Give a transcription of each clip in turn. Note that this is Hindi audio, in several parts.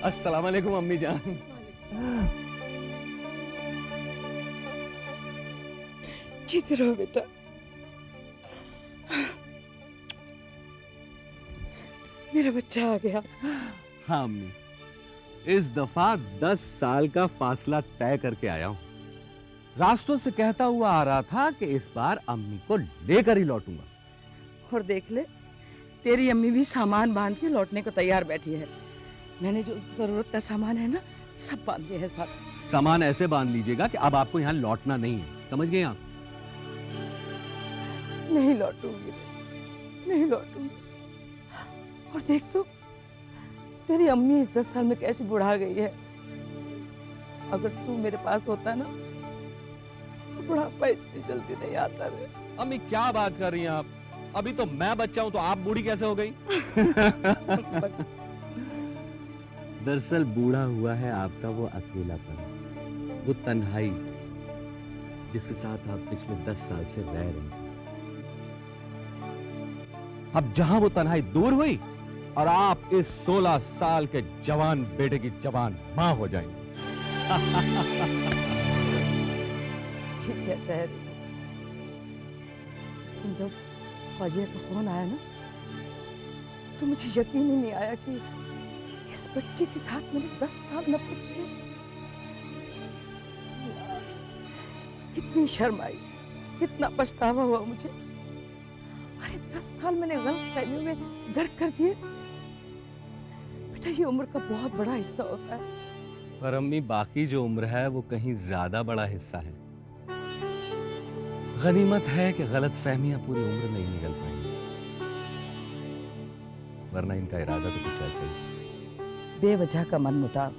अस्सलाम वालेकुम अम्मी जान। जीते रहो बेटा। मेरा बच्चा आ गया। हाँ अम्मी, इस दफा 10 साल का फासला तय करके आया हूँ। रास्तों से कहता हुआ आ रहा था कि इस बार अम्मी को लेकर ही लौटूंगा। और देख ले, तेरी अम्मी भी सामान बांध के लौटने को तैयार बैठी है। मैंने जो जरूरत का सामान है ना, सब बांध लिया है साथ। सामान ऐसे बांध लीजिएगा कि अब आपको यहाँ लौटना नहीं है, समझ गए आप? नहीं लौटूंगी, नहीं लौटूंगी। और देख तो, तेरी अम्मी इस 10 साल में कैसी बुढ़ा गई है। अगर तू मेरे पास होता ना, तो बुढ़ापा इतनी जल्दी नहीं आता रे। अम्मी क्या बात कर रही हैं आप? अभी तो मैं बच्चा हूं तो आप बूढ़ी कैसे हो गई? दरअसल बूढ़ा हुआ है आपका वो अकेलापन, वो तन्हाई जिसके साथ आप पिछले 10 साल से रह रहे थे। अब जहां वो तन्हाई दूर हुई और आप इस 16 साल के जवान बेटे की जवान मां हो जाएंगी। ठीक कहता है। जब फौजिया का फोन आया ना, तो मुझे यकीन ही नहीं आया कि इस बच्चे के साथ मैंने 10 साल नफरत की। कितनी शर्म आई, कितना पछतावा हुआ मुझे। अरे 10 साल मैंने गलत फहमियों में गर्क कर दिए। बेटा, ये उम्र का बहुत बड़ा हिस्सा होता है। पर अम्मी, बाकी जो उम्र है वो कहीं ज्यादा बड़ा हिस्सा है। गनीमत है कि गलत फहमियां पूरी उम्र नहीं निकल पाएंगी, वरना इनका इरादा तो कुछ ऐसा ही। बेवजह का मनमुटाव,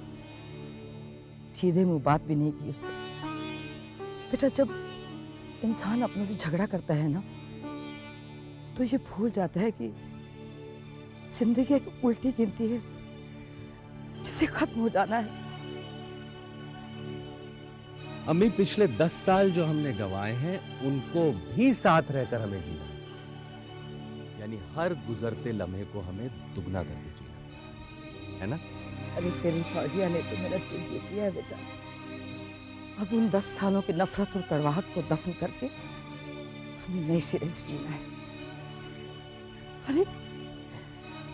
सीधे मुंह बात भी नहीं की उससे। बेटा, जब इंसान अपनों से झगड़ा करता है ना, तो ये भूल जाता है कि जिंदगी एक उल्टी गिनती है जिसे खत्म हो जाना है। अम्मी, पिछले 10 साल जो हमने गंवाए हैं उनको भी साथ रहकर हमें जीना है। यानी हर गुजरते लम्हे को हमें दुगना करके जीना है ना? अरे तेरी फौजिया ने तो मेरा दिल जीत लिया है बेटा। अब उन 10 सालों की नफरत और कड़वाहट को दफन करके हमें नए सिरे से जीना है। अरे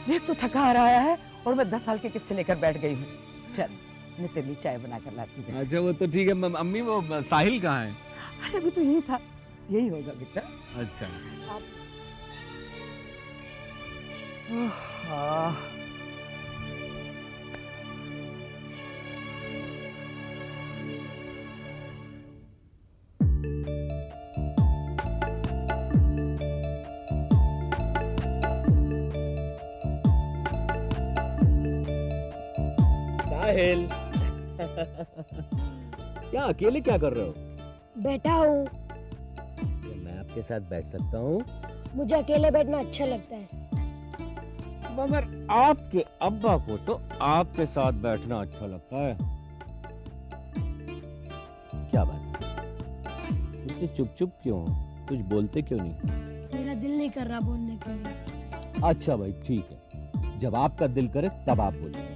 देख तो थका आ रहा है और मैं 10 साल के किस्से लेकर बैठ गई हूँ। चल, मैं तेरे लिए चाय बना कर लाती हूँ। अच्छा, वो तो ठीक है। अम्मी, वो साहिल कहाँ है? अरे अभी तो यही था, यही होगा बेटा। अच्छा। साहिल, क्या अकेले क्या कर रहे हो? बैठा हूँ। क्या मैं आपके साथ बैठ सकता हूँ? मुझे अकेले बैठना अच्छा लगता है। मगर आपके अब्बा को तो आपके साथ बैठना अच्छा लगता है। क्या बात है? इतने चुप चुप क्यों हो? कुछ बोलते क्यों नहीं? मेरा दिल नहीं कर रहा बोलने के लिए। अच्छा भाई, ठीक है। जब आपका दिल करे तब आप बोलिए,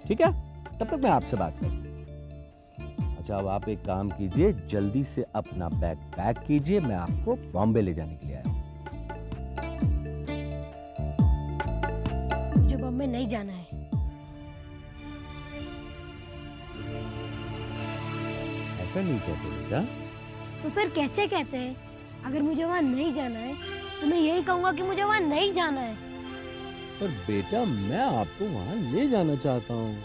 ठीक है? तब तक मैं आपसे बात करूँ। अच्छा, अब आप एक काम कीजिए, जल्दी से अपना बैग पैक कीजिए। मैं आपको बॉम्बे ले जाने के लिए आया हूँ। मुझे बॉम्बे नहीं जाना है। ऐसा नहीं कहते बेटा। तो फिर कैसे कहते हैं? अगर मुझे वहाँ नहीं जाना है तो मैं यही कहूँगा कि मुझे वहाँ नहीं जाना है। पर बेटा, मैं आपको वहाँ ले जाना चाहता हूँ।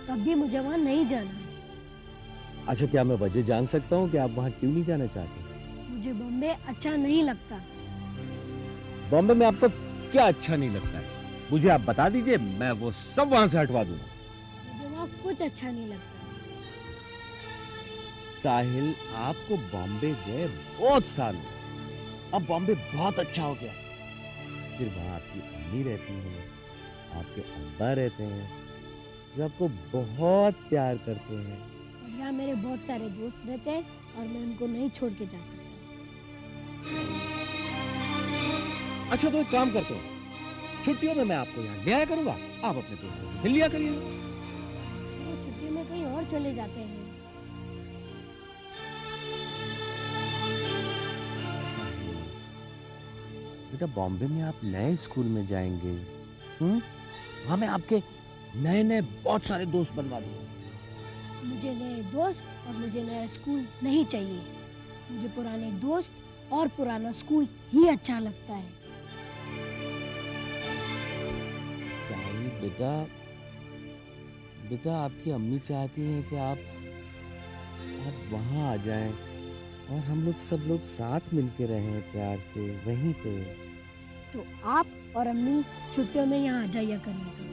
तब भी मुझे वहाँ नहीं जाना है। अच्छा, क्या मैं वजह जान सकता हूँ कि आप वहाँ क्यों नहीं जाना चाहते? मुझे बॉम्बे अच्छा नहीं लगता। बॉम्बे में आपको क्या अच्छा नहीं लगता है? मुझे आप बता दीजिए, मैं वो सब वहाँ से हटवा दूंगा। मुझे वहाँ कुछ अच्छा नहीं लगता। साहिल, आपको बॉम्बे गए बहुत साल हुए। अब बॉम्बे बहुत अच्छा हो गया। फिर वहाँ आपकी अम्मी रहती हैं, आपके अब्बा रहते हैं, जो आपको बहुत प्यार करते हैं। और यहाँ मेरे बहुत सारे दोस्त रहते हैं और मैं उनको नहीं छोड़ के जा सकता। अच्छा, तो एक काम करते हैं, छुट्टियों में मैं आपको यहाँ ले आया करूंगा, आप अपने दोस्तों से मिल लिया करिए। वो छुट्टी में कहीं और चले जाते हैं। साहिल, बेटा बॉम्बे में आप नए स्कूल में जाएंगे। वहाँ मैं आपके नए नए बहुत सारे दोस्त बनवा दूंगा। मुझे नए दोस्त और मुझे नया स्कूल नहीं चाहिए। मुझे पुराने दोस्त और पुराना स्कूल ही अच्छा लगता है। साहिल बेटा, बेटा आपकी अम्मी चाहती हैं कि आप वहाँ आ जाएं और हम लोग सब लोग साथ मिलके रहें प्यार से वहीं पे। तो आप और अम्मी छुट्टियों में यहाँ आ जाइए करिएगा।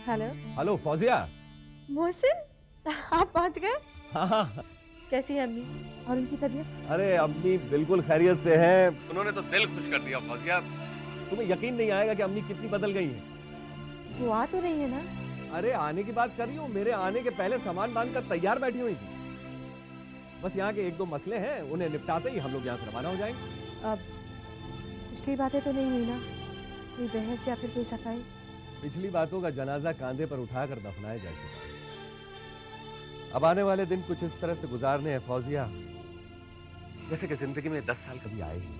Hello hello Fauzia. मोहसिन, आप पहुंच गए? हाँ, कैसी है अम्मी और उनकी तबीयत? अरे अम्मी बिल्कुल खैरियत से है। उन्होंने तो दिल खुश कर दिया फौजिया। तुम्हें यकीन नहीं आएगा कि अम्मी कितनी बदल गई हैं। वो आ तो रही है ना? अरे आने की बात कर रही हूँ, मेरे आने के पहले सामान बांधकर तैयार बैठी हुई थी। बस यहाँ के एक दो मसले हैं, उन्हें निपटाते ही हम लोग यहाँ से रवाना हो जाएंगे। अब पिछली बातें तो नहीं हुई ना? कोई बहस या फिर कोई सफाई? पिछली बातों का जनाजा कांधे पर उठाकर दफनाया जा चुका है। अब आने वाले दिन कुछ इस तरह से गुजारने हैं फौजिया, जैसे कि जिंदगी में 10 साल कभी आए ही नहीं।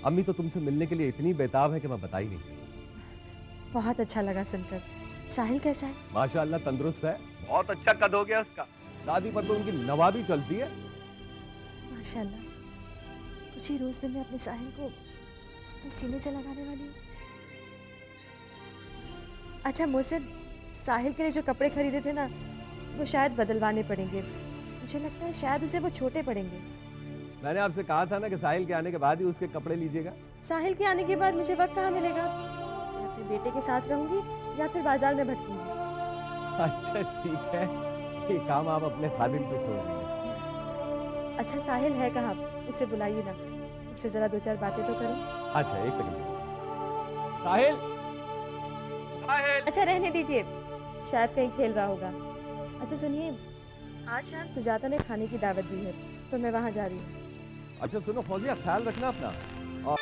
अम्मी तो तुमसे मिलने के लिए इतनी बेताब है कि मैं बता ही नहीं सकता। बहुत अच्छा लगा सुनकर। साहिल कैसा है? माशाअल्लाह तंदुरुस्त है, बहुत अच्छा कद हो गया उसका। दादी पर तो उनकी नवाबी चलती है। माशाअल्लाह। कुछ ही रोज में मैं अपने साहिल को अपने सीने से लगाने वाली हूँ। अच्छा मोहसिन, साहिल के लिए जो कपड़े खरीदे थे ना, वो शायद बदलवाने पड़ेंगे। मुझे लगता है शायद उसे वो छोटे पड़ेंगे। मैंने आपसे कहा था ना कि साहिल के आने के बाद ही उसके कपड़े लीजिएगा। साहिल के आने के बाद मुझे वक्त कहाँ मिलेगा? मैं अपने बेटे के साथ रहूंगी या फिर बाजार में भटकूंगी। अच्छा ठीक है, ये काम आप अपने खादिम पे छोड़ दीजिए। अच्छा साहिल है कहाँ? उसे बुलाइए ना, उससे जरा 2-4 बातें तो करूं। अच्छा एक सेकंड। साहिल, साहिल। अच्छा रहने दीजिए, शायद कहीं खेल रहा होगा। अच्छा सुनिए, आज शाम सुजाता ने खाने की दावत दी है, तो मैं वहाँ जा रही हूँ। अच्छा सुनो फौजिया, ख्याल रखना अपना। और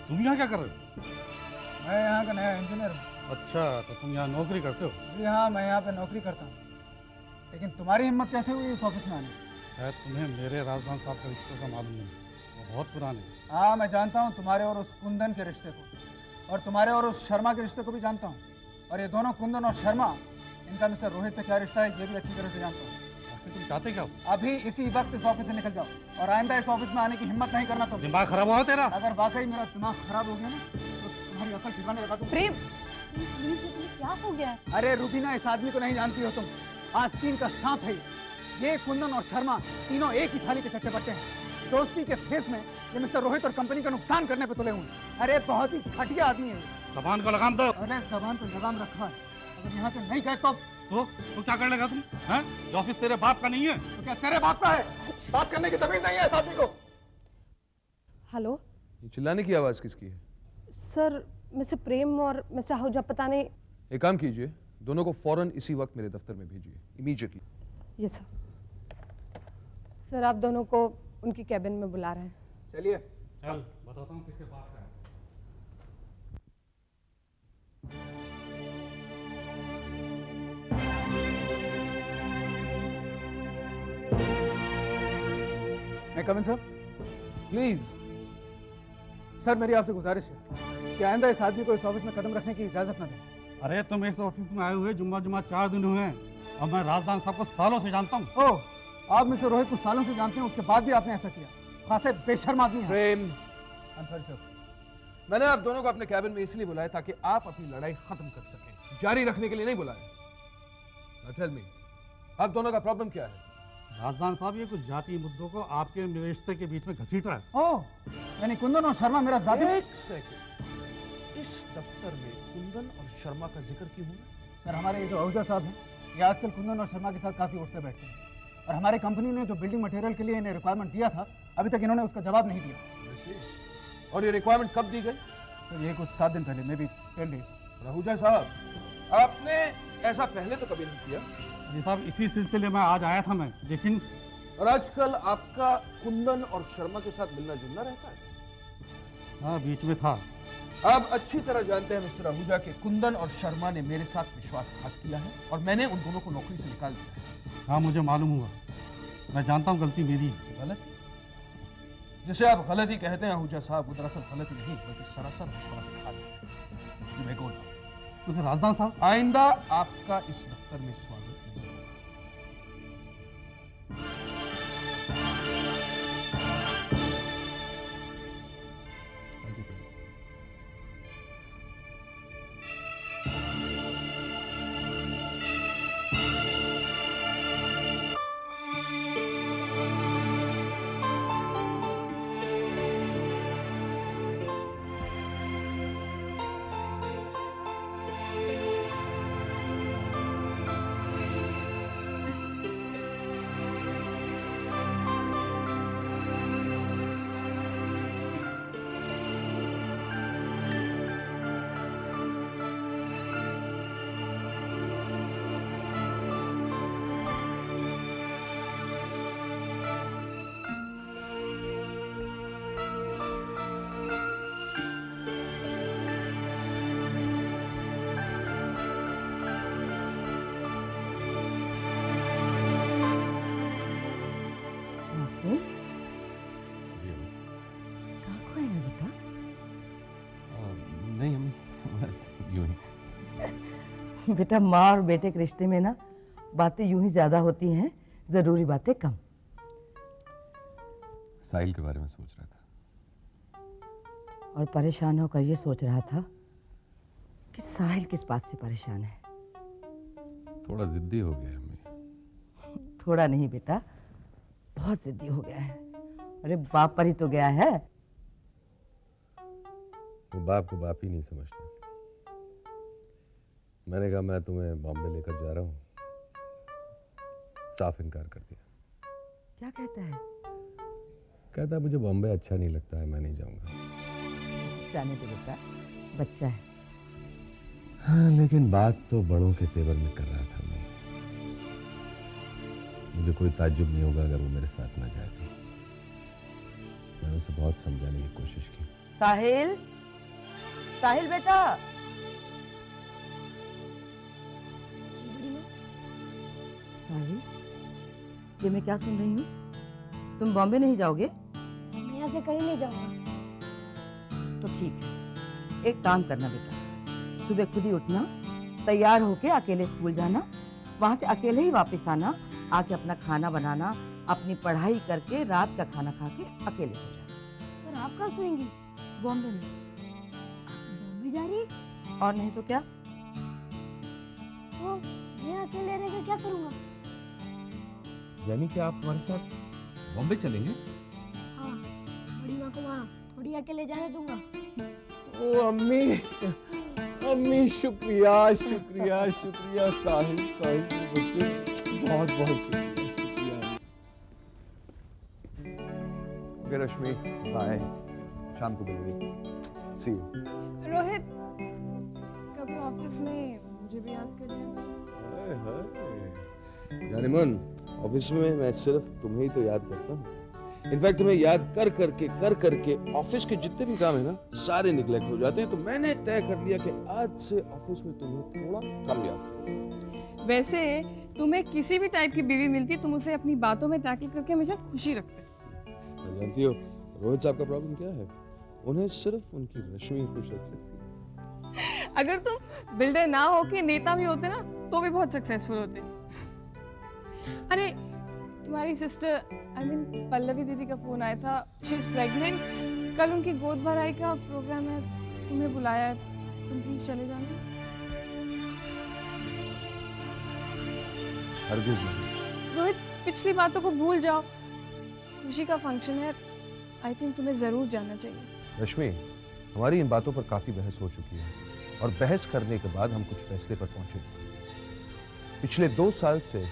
तुम यहाँ क्या कर रहे हो? मैं यहाँ का नया इंजीनियर हूँ। अच्छा, तो तुम यहाँ नौकरी करते हो? जी हाँ, मैं यहाँ पे नौकरी करता हूँ। लेकिन तुम्हारी हिम्मत कैसे हुई इस ऑफिस में आने? शायद तुम्हें मेरे राजदान साहब के रिश्ते का मालूम नहीं, वो बहुत पुराने हैं। हाँ, मैं जानता हूँ तुम्हारे और उस कुंदन के रिश्ते को, और तुम्हारे और उस शर्मा के रिश्ते को भी जानता हूँ। और ये दोनों कुंदन और शर्मा, इनका मिस्टर रोहित से क्या रिश्ता है ये भी अच्छी तरह से जानता हूँ। आखिर तुम चाहते क्या हो? अभी इसी वक्त इस ऑफिस से निकल जाओ, और आइंदा इस ऑफिस में आने की हिम्मत नहीं करना तुम। दिमाग खराब हुआ तेरा? अगर वाकई मेरा दिमाग खराब हो गया ना, तो तुम्हारी अकल ठिकाने लगा दूँ। प्रेम, क्या हो गया? अरे रूबीना, इस आदमी को नहीं जानती हो तुम। आस्तीन का सांप है ये। कुंदन और शर्मा तीनों एक ही थाली के चट्टे बट्टे हैं। दोस्ती के फेस में ये मिस्टर रोहित और कंपनी का नुकसान करने पे तुले हुए हैं। अरे बहुत ही घटिया आदमी है। जबान को लगाम दो। अरे जबान तो लगाम रखा है, अगर यहाँ से नहीं गए तो क्या कर लेगा तुम? हैं? ये ऑफिस तेरे बाप का नहीं है? तो क्या तेरे बाप का है? बात करने की जमीन नहीं है इस आदमी को। हेलो ये चिल्लाने की आवाज किसकी है? सर, मिस्टर प्रेम और मिस्टर आहूजा पता नहीं। एक काम कीजिए, दोनों को फौरन इसी वक्त मेरे दफ्तर में भेजिए, इमीडिएटली। ये सर। सर आप दोनों को उनकी कैबिन में बुला रहे हैं। चलिए। चल बताता हूँ किसके बाप का है। कम इन सर? प्लीज सर, मेरी आपसे गुजारिश है कि आइंदा इस आदमी को इस ऑफिस में कदम रखने की इजाजत न दें। अरे तुम इस ऑफिस में आए हुए जुम्मा 4 दिन हुए हैं और मैं राजदान साहब को सालों से जानता हूँ। ओह, आप मिस्टर रोहित को सालों से जानते हैं, उसके बाद भी आपने ऐसा किया? खासे बेशर्म आदमी हैं। प्रेम, सॉरी सर। मैंने आप दोनों को अपने कैबिन में इसलिए बुलाया ताकि आप अपनी लड़ाई खत्म कर सकें, जारी रखने के लिए नहीं बुलाया। Now tell me, आप दोनों का प्रॉब्लम क्या है? राजदान साहब ये कुछ जातीय मुद्दों को आपके रिश्ते के बीच में घसीट रहा है। ओह, यानी कुंदन और शर्मा मेरा जाति। एक सेकंड, इस दफ्तर में कुंदन और शर्मा का जिक्र क्यों हुआ? सर, हमारे ये जो आहूजा साहब हैं, ये आजकल कुंदन और शर्मा के साथ काफी उठते बैठते हैं, और हमारी कंपनी ने जो बिल्डिंग मटेरियल के लिए इन्हें रिक्वायरमेंट दिया था, अभी तक इन्होंने उसका जवाब नहीं दिया। और ये रिक्वायरमेंट कब दी गई? सर, ये कुछ 7 दिन पहले, मे बी 10 डेज। आहूजा साहब, आपने ऐसा पहले तो कभी नहीं किया। जी साहब, इसी सिलसिले में आज आया था मैं, लेकिन और आजकल आपका कुंदन और शर्मा के साथ मिलना जुलना रहता है? हाँ, बीच में था। आप अच्छी तरह जानते हैं मिस्टर आहूजा कि कुंदन और शर्मा ने मेरे साथ विश्वासघात किया है और मैंने उन दोनों को नौकरी से निकाल दिया है। हाँ, मुझे मालूम हुआ। मैं जानता हूँ गलती मेरी। गलत? जिसे आप गलत ही कहते हैं आहूजा साहब, वो दरअसल गलत नहीं बल्कि सरासर विश्वासघात है। मुझे राजदान साहब, आइंदा आपका इस दफ्तर में स्वागत नहीं। नहीं अम्मी, बस यूं ही। बेटा, माँ और बेटे के रिश्ते में ना बातें यूं ही ज्यादा होती हैं, जरूरी बातें कम। साहिल के बारे में सोच रहा था। और परेशान होकर ये सोच रहा था कि साहिल किस बात से परेशान है। थोड़ा जिद्दी हो गया है अम्मी। थोड़ा नहीं बेटा, बहुत जिद्दी हो गया है। अरे बाप पर ही तो गया है। वो बाप को बाप ही नहीं समझता। मैंने कहा मैं तुम्हें बॉम्बे लेकर जा रहा हूँ, साफ इनकार कर दिया। क्या कहता है? कहता मुझे बॉम्बे अच्छा नहीं लगता है, मैं नहीं जाऊंगा। जाने दो बेटा, बच्चा है। हाँ, लेकिन बात तो बड़ों के तेवर में कर रहा था मैं। मुझे कोई ताज्जुब नहीं होगा अगर वो मेरे साथ ना जाए तो। मैंने उसे बहुत समझाने की कोशिश की। साहिल, साहिल बेटा। जी बड़ी माँ। साहिल, ये मैं क्या सुन रही हूँ? तुम बॉम्बे नहीं जाओगे? मैं यहाँ से कहीं नहीं जाऊँगा। तो ठीक है, एक काम करना बेटा, सुबह खुद ही उठना, तैयार होके अकेले स्कूल जाना, वहां से अकेले ही वापस आना, आके अपना खाना बनाना, अपनी पढ़ाई करके रात का खाना खा के अकेले सो जाना। पर आप कहाँ सोएंगी? बॉम्बे में। बॉम्बे जा रही? और नहीं तो क्या? तो मैं अकेले रह कर क्या करूँगा? यानी कि आप हमारे साथ बॉम्बे चलेंगे? हाँ, बड़ी माँ को वहाँ थोड़ी अकेले जाने दूंगा। ओ अम्मी, अम्मी शुक्रिया शुक्रिया शुक्रिया। साहिल, साहिल के बच्चे, बहुत बहुत शुक्रिया। ओके रश्मि, बाय, शाम को मिलेंगे। सी यू। रोहित, कभी ऑफिस में मुझे भी याद करिए। जानेमन, ऑफिस में मैं सिर्फ तुम्हें ही तो याद करता हूँ। इनफैक्ट तुम्हें याद कर करके ऑफिस के जितने भी काम है ना, सारे निगलेक्ट हो जाते हैं। तो मैंने तय कर लिया कि आज से ऑफिस में तुम्हें थोड़ा कम याद करूंगा। वैसे तुम्हें किसी भी टाइप की बीवी मिलती, तुम उसे अपनी बातों में टैकल करके हमेशा खुशी रखते। और जानती हो रोहित साहब का प्रॉब्लम क्या है? उन्हें सिर्फ उनकी रश्मि खुश रख सकती है। अगर तुम बिल्डर ना हो के नेता भी होते ना तो भी बहुत सक्सेसफुल होते। अरे तुम्हारी सिस्टर आई मीन पल्लवी दीदी का फोन आया था, शी इज प्रेग्नेंट, कल उनकी गोद भराई का प्रोग्राम है, तुम्हें बुलाया है, तुम प्लीज चले जाना। हरगिज नहीं। रोहित पिछली बातों को भूल जाओ, खुशी का फंक्शन है, आई थिंक तुम्हें जरूर जाना चाहिए। रश्मि, हमारी इन बातों पर काफी बहस हो चुकी है और बहस करने के बाद हम कुछ फैसले पर पहुंचे। पिछले 2 साल से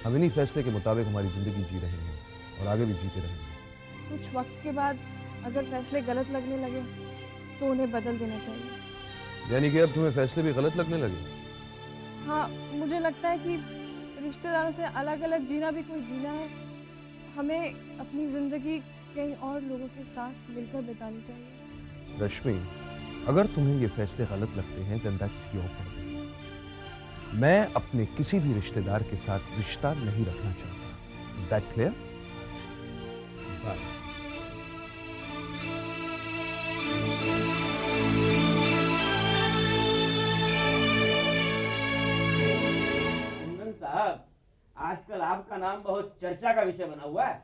हम इन्हीं फैसले के मुताबिक हमारी जिंदगी जी रहे हैं और आगे भी जीते रहेंगे। कुछ वक्त के बाद अगर फैसले गलत लगने लगे तो उन्हें बदल देना चाहिए। यानी कि अब तुम्हें फैसले भी गलत लगने लगे? हाँ, मुझे लगता है कि रिश्तेदारों से अलग अलग जीना भी कोई जीना है। हमें अपनी जिंदगी कई और लोगों के साथ मिलकर बितानी चाहिए। रश्मि, अगर तुम्हें ये फैसले गलत लगते हैं then that's your problem। मैं अपने किसी भी रिश्तेदार के साथ रिश्ता नहीं रखना चाहता। Is that clear? Bye। Kundan साहब, आजकल आपका नाम बहुत चर्चा का विषय बना हुआ है।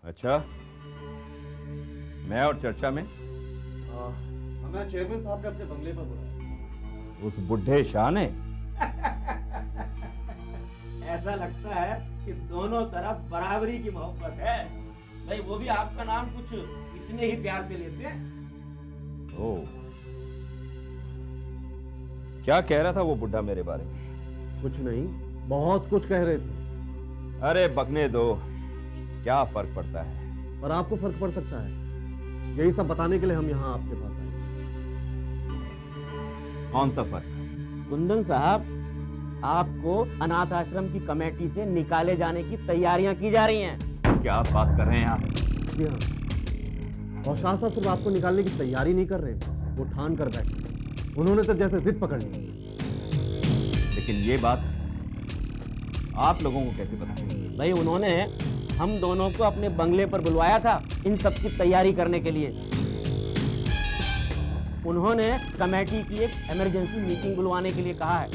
अच्छा, मैं और चर्चा में? हमें चेयरमैन साहब ने अपने बंगले पर बुलाया। उस बुढ़े शाह ने? ऐसा लगता है कि दोनों तरफ बराबरी की मोहब्बत है। भाई वो भी आपका नाम कुछ इतने ही प्यार से लेते हैं। ओह, क्या कह रहा था वो बुढ़ा मेरे बारे में? कुछ नहीं, बहुत कुछ कह रहे थे। अरे बकने दो, क्या फर्क पड़ता है? पर आपको फर्क पड़ सकता है, यही सब बताने के लिए हम यहाँ आपके पास आए। कौन सा फर्क? कुंदन साहब, आपको अनाथ आश्रम की कमेटी से निकाले जाने की तैयारियां की जा रही हैं। क्या आप बात कर रहे हैं आप? जी हाँ, और शाह साहब सिर्फ आपको निकालने की तैयारी नहीं कर रहे, वो ठान कर बैठे। उन्होंने तो जैसे जिद पकड़ ली। लेकिन ये बात आप लोगों को कैसे पता चली? भाई उन्होंने हम दोनों को अपने बंगले पर बुलवाया था इन सब की तैयारी करने के लिए। उन्होंने कमेटी की एक इमरजेंसी मीटिंग बुलवाने के लिए कहा है,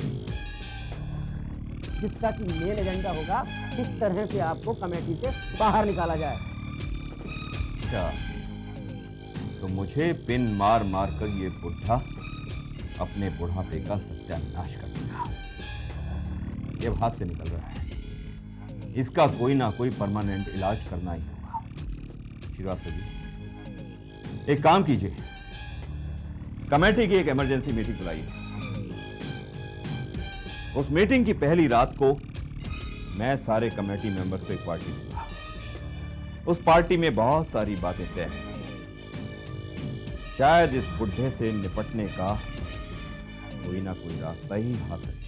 जिसका कि मेन एजेंडा होगा किस तरह से आपको कमेटी से बाहर निकाला जाए। अच्छा, तो मुझे पिन मार मार कर ये बुढ़ा अपने बुढ़ापे का सत्यानाश कर देगा। ये हाथ से निकल रहा है, इसका कोई ना कोई परमानेंट इलाज करना ही होगा। श्रीवास्तव जी, एक काम कीजिए, कमेटी की एक इमरजेंसी मीटिंग बुलाइए। उस मीटिंग की पहली रात को मैं सारे कमेटी मेंबर्स को एक पार्टी दूंगा। उस पार्टी में बहुत सारी बातें तय हैं। शायद इस बुढ़े से निपटने का कोई ना कोई रास्ता ही हाथ लग जाए।